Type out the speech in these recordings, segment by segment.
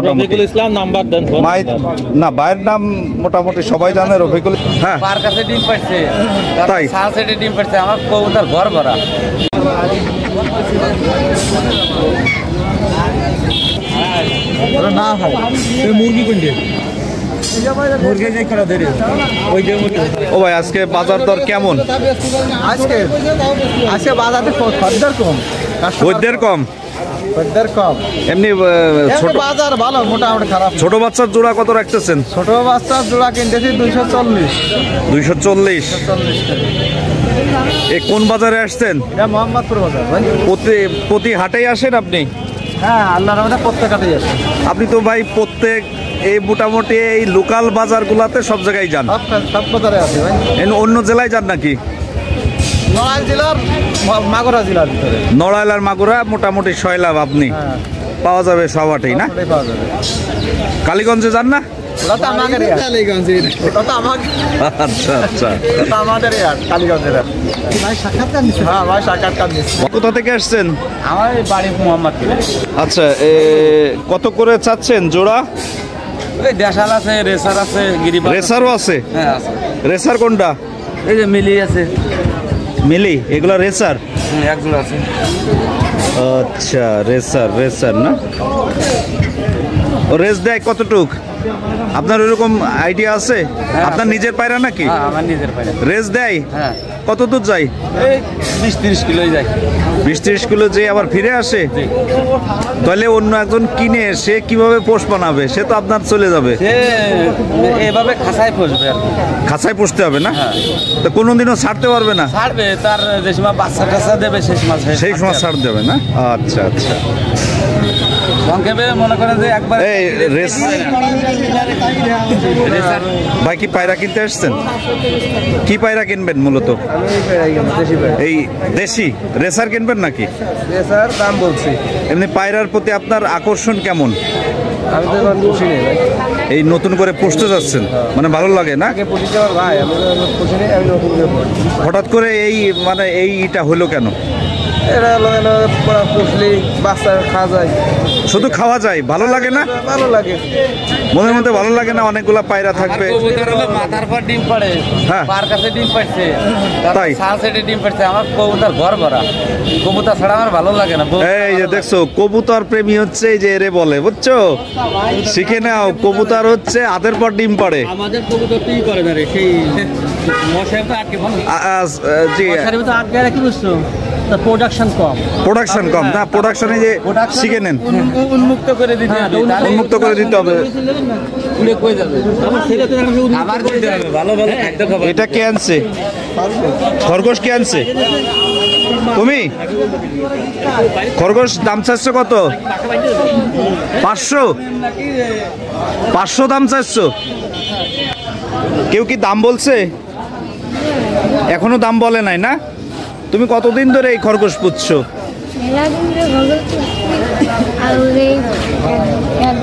মোটামুটি ইসলাম নাম্বার দেন না ভাইয়ের নাম মোটামুটি সবাই জানে রফিকুল। হ্যাঁ পার কাছে ডিম পাচ্ছে তাই সানসেটে ডিম পাচ্ছে আমার কবুতর ঘর ভরা না হয় মুরগি কোনটি ও ভাই আজকে বাজার দর কেমন? আজকে বাজারে খদ্দের কম খদ্দের কম এমনি বাজার ভালো মোটামুটি খারাপ। ছোট বাচ্চার জোড়া কত রাখতেছেন? ছোট বাচ্চার জোড়া কিনতেছি 240। এ কোন বাজারে আসছেন? এটা মোহাম্মদপুর বাজার। প্রতি হাটেই আসেন আপনি? হ্যাঁ আল্লাহর রহমতে প্রত্যেক হাটেই আসে। আপনি তো ভাই প্রত্যেক এই মোটামুটি এই লোকাল বাজারগুলোতে সব জায়গায় যান? সব বাজারে আছে ভাই। অন্য জেলায় যান নাকি? নড়াইল জেলার মাগুরা জেলার ভিতরে। নড়াইল আর মাগুরা মোটামুটি সয়লাভ আপনি পাওয়া যাবে সব হাটেই না? পাওয়া যাবে। কালীগঞ্জে যান না? আচ্ছা আচ্ছা কোথা থেকে আসছেন? আমার বাড়ি মোহাম্মদপুর। আচ্ছা কত করে চাচ্ছেন জোড়া? দেশাল আছে, রেসার আছে, রেসারও আছে? হ্যাঁ আছে। রেসার কোনটা? এই যে মিলি আছে। মিলি এগুলা রেসার? এক জোড়া আছে। আচ্ছা রেসার না? ও রেস দেয় কতটুক? আপনার ওরকম আইডিয়া আছে? আপনার নিজের পায়রা নাকি? আমার নিজের পায়রা। রেস দেয়? হ্যাঁ। কত দূর যায়? এই 20-30 কিলোই যায়। 20-30 কিলো যে আবার ফিরে আসে? তাহলে অন্য একজন কিনে সে কিভাবে পোষ বানাবে? সে তো আপনার চলে যাবে। সে এভাবে খাঁচায় পুষবে আর খাঁচায় পুষতে হবে না? তো কোনোদিনও ছাড়তে পারবে না? ছাড়বে, তার যে সময় বাচ্চা টাচ্চা দেবে সেই সময় ছাড় দেবে না? আচ্ছা সংক্ষেপে মনে করেন যে একবার এই রেস ভাই কি পায়রা কিনতে আসছেন? কি পায়রা কিনবেন মূলত? এই দেশি রেসার কিনবেন নাকি? রেসার দাম বলছি। এমনি পায়রার প্রতি আপনার আকর্ষণ কেমন? আমি তো এখন খুশি নেই ভাই। এই নতুন করে পুষতে যাচ্ছেন মানে ভালো লাগে না? ভাই আমি খুশি নেই, আমি নতুন করে হঠাৎ করে এই মানে এইটা হলো কেন? এরা পুষলি বাচ্চা খাওয়া যায়, শুধু খাওয়া যায়, ভালো লাগে না? ভালো লাগে, মনের মধ্যে ভালো লাগে না? অনেকগুলা পায়রা থাকবে, মাথার পর ডিম পাড়ে, পার কাছে ডিম পাড়ছে, তাই সানসেটে ডিম পাড়ছে, আমার কবুতর ঘর ভরা। কবুতর ছাড়া আমার ভালো লাগে না। এই যে দেখছো কবুতর প্রেমী হচ্ছে এই যে এরে বলে, বুঝছো? শিখে নাও, কবুতর হচ্ছে হাতের পর ডিম পাড়ে। আমাদের কবুতর তুই করে না রে, সেই মশাই তো আটকে বল জি আটকে রাখি, বুঝছো? প্রোডাকশন কম না, প্রোডাকশনে যে শিখে নেন, উন্মুক্ত করে দিতে হবে, উন্মুক্ত করে দিতে হবে। এটা কে আনছে? খরগোশ কে আনছে? তুমি? খরগোশ দাম চাচ্ছ কত? 500 দাম চাচ্ছ? কেউ কি দাম বলছে? এখনো দাম বলে নাই না? তুমি কতদিন ধরে এই খরগোশ পুষছো?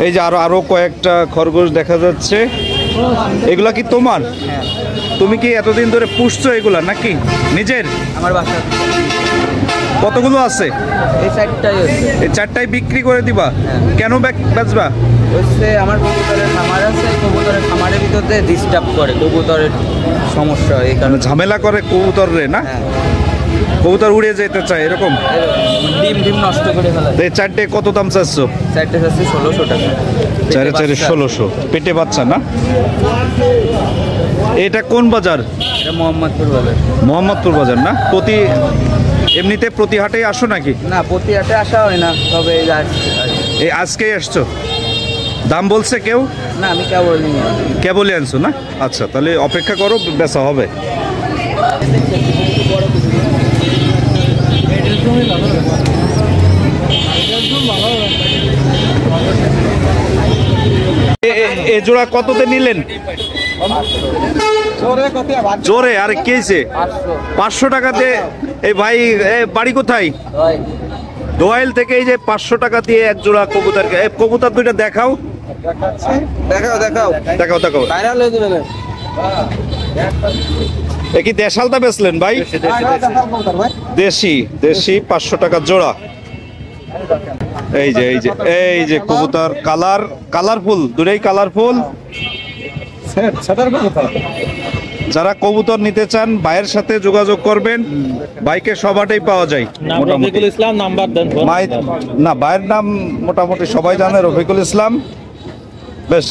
এই যে আরো কয়েকটা খরগোশ দেখা যাচ্ছে, এগুলা কি তোমার? তুমি কি এতদিন ধরে পুষছো এগুলা নাকি নিজের? আমার বাসা। কতগুলো আছে? এই চারটাই আছে। এই চারটাই বিক্রি করে দিবা? কেন বেচবা? হচ্ছে আমার কবুতরের খামার আছে, কবুতরের খামারের ভিতরে ডিস্টার্ব করে, কবুতরের সমস্যা, এই কারণে ঝামেলা করে কবুতর রে না? কবুতর উড়ে যেতে চায় এরকম, ডিম নষ্ট করে ফেলা। এই চারটে কত দাম চাচ্ছ? চারটে চাচ্ছি 1600 টাকা। 1600 পেটে বাচ্চা না? এটা কোন বাজার? এটা মোহাম্মদপুর বাজার। মোহাম্মদপুর বাজার না? এমনিতে প্রতি হাটে আসো নাকি? না, প্রতি হাটে আসা হয় না, তবে এই আজকেই আসছো? দাম বলছে কেউ? না, আমি কেবলই আনছো না? আচ্ছা, তাহলে অপেক্ষা করো, বেচা হবে। এ জোড়া কততে নিলেন? জোরে আরে কেছে 500 টাকাতে। এই ভাই বাড়ি কোথায়? দোয়াইল থেকে এই যে 500 টাকা দিয়ে এক জোড়া কবুতর। কবুতর দুইটা দেখাও। কি দেশালটা বেচলেন ভাই? দেশি 500 টাকা জোড়া। এই যে কবুতর কালারফুল, দুটোই কালারফুল। যারা কবুতর নিতে চান ভাইয়ের সাথে যোগাযোগ করবেন, বাইকে সবাটাই পাওয়া যায় মোটামুটি। ইসলাম নাম্বার দেন। না, ভাইয়ের নাম মোটামুটি সবাই জানে, রফিকুল ইসলাম। বেশ।